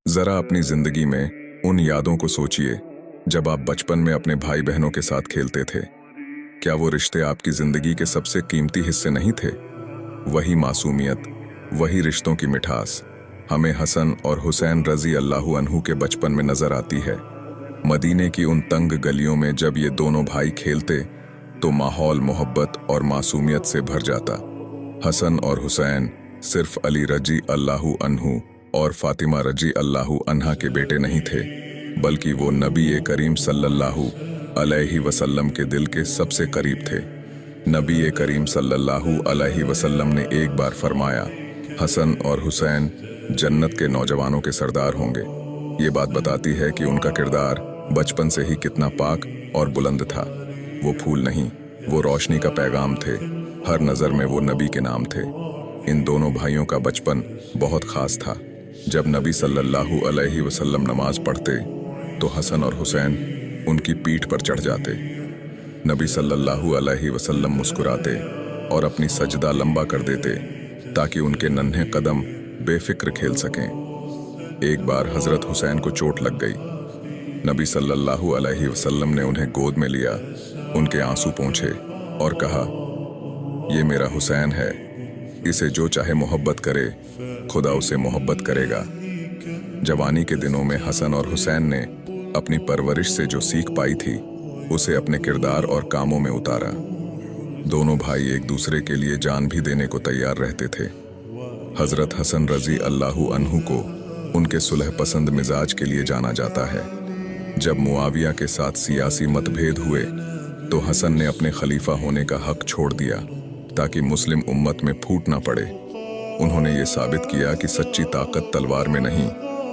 जरा अपनी जिंदगी में उन यादों को सोचिए जब आप बचपन में अपने भाई बहनों के साथ खेलते थे। क्या वो रिश्ते आपकी जिंदगी के सबसे कीमती हिस्से नहीं थे? वही मासूमियत, वही रिश्तों की मिठास हमें हसन और हुसैन रजी अल्लाहु अन्हु के बचपन में नजर आती है। मदीने की उन तंग गलियों में जब ये दोनों भाई खेलते तो माहौल मोहब्बत और मासूमियत से भर जाता। हसन और हुसैन सिर्फ अली रजी अल्लाहु अन्हु और फातिमा रजी अल्लाहु अन्हा के बेटे नहीं थे, बल्कि वो नबी करीम सल्लल्लाहु अलैहि वसल्लम के दिल के सबसे करीब थे। नबी करीम सल्लल्लाहु अलैहि वसल्लम ने एक बार फरमाया, हसन और हुसैन जन्नत के नौजवानों के सरदार होंगे। ये बात बताती है कि उनका किरदार बचपन से ही कितना पाक और बुलंद था। वो फूल नहीं, वो रोशनी का पैगाम थे। हर नज़र में वो नबी के नाम थे। इन दोनों भाइयों का बचपन बहुत ख़ास था। जब नबी सल्लल्लाहु अलैहि वसल्लम नमाज पढ़ते तो हसन और हुसैन उनकी पीठ पर चढ़ जाते। नबी सल्लल्लाहु अलैहि वसल्लम मुस्कुराते और अपनी सजदा लंबा कर देते ताकि उनके नन्हे कदम बेफिक्र खेल सकें। एक बार हज़रत हुसैन को चोट लग गई। नबी सल्लल्लाहु अलैहि वसल्लम ने उन्हें गोद में लिया, उनके आंसू पोंछे और कहा, ये मेरा हुसैन है, इसे जो चाहे मोहब्बत करे, खुदा उसे मोहब्बत करेगा। जवानी के दिनों में हसन और हुसैन ने अपनी परवरिश से जो सीख पाई थी उसे अपने किरदार और कामों में उतारा। दोनों भाई एक दूसरे के लिए जान भी देने को तैयार रहते थे। हजरत हसन रजी अल्लाहु अन्हु को उनके सुलह पसंद मिजाज के लिए जाना जाता है। जब मुआविया के साथ सियासी मतभेद हुए तो हसन ने अपने खलीफा होने का हक छोड़ दिया ताकि मुस्लिम उम्मत में फूट ना पड़े। उन्होंने ये साबित किया कि सच्ची ताकत तलवार में नहीं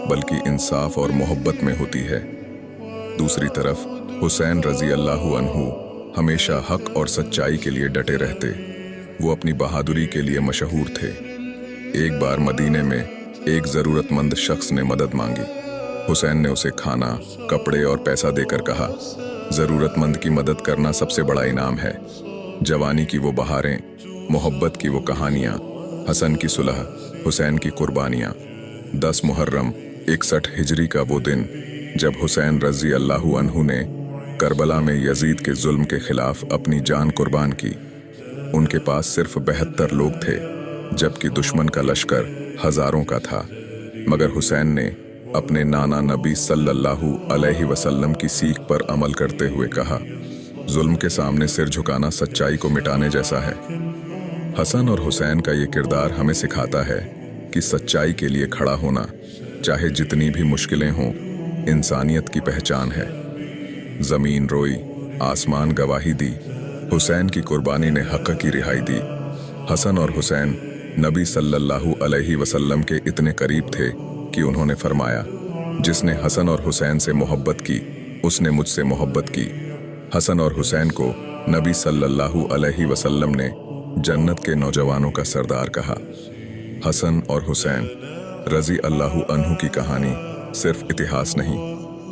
बल्कि इंसाफ और मोहब्बत में होती है। दूसरी तरफ हुसैन रजी अल्लाहु अन्हु हमेशा हक और सच्चाई के लिए डटे रहते। वो अपनी बहादुरी के लिए मशहूर थे। एक बार मदीने में एक ज़रूरतमंद शख्स ने मदद मांगी। हुसैन ने उसे खाना, कपड़े और पैसा देकर कहा, ज़रूरतमंद की मदद करना सबसे बड़ा इनाम है। जवानी की वो बहारें, मोहब्बत की वो कहानियाँ, हसन की सुलह, हुसैन की कुर्बानियाँ। 10 मुहर्रम 61 हिजरी का वो दिन जब हुसैन रजी अल्लाहु अन्हु ने करबला में यजीद के जुल्म के खिलाफ अपनी जान कुर्बान की। उनके पास सिर्फ 72 लोग थे, जबकि दुश्मन का लश्कर हजारों का था। मगर हुसैन ने अपने नाना नबी सल्लल्लाहु अलैहि वसल्लम की सीख पर अमल करते हुए कहा, जुल्म के सामने सिर झुकाना सच्चाई को मिटाने जैसा है। हसन और हुसैन का ये किरदार हमें सिखाता है कि सच्चाई के लिए खड़ा होना, चाहे जितनी भी मुश्किलें हों, इंसानियत की पहचान है। ज़मीन रोई, आसमान गवाही दी, हुसैन की कुर्बानी ने हक़ की रिहाई दी। हसन और हुसैन नबी सल्लल्लाहु अलैहि वसल्लम के इतने करीब थे कि उन्होंने फरमाया, जिसने हसन और हुसैन से मोहब्बत की उसने मुझसे मोहब्बत की। हसन और हुसैन को नबी सल्लल्लाहु अलैहि वसल्लम ने जन्नत के नौजवानों का सरदार कहा। हसन और हुसैन रजी अल्लाहु अन्हु की कहानी सिर्फ इतिहास नहीं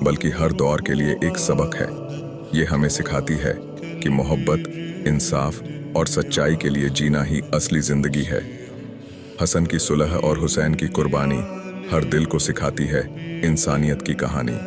बल्कि हर दौर के लिए एक सबक है। ये हमें सिखाती है कि मोहब्बत, इंसाफ और सच्चाई के लिए जीना ही असली ज़िंदगी है। हसन की सुलह और हुसैन की कुर्बानी हर दिल को सिखाती है इंसानियत की कहानी।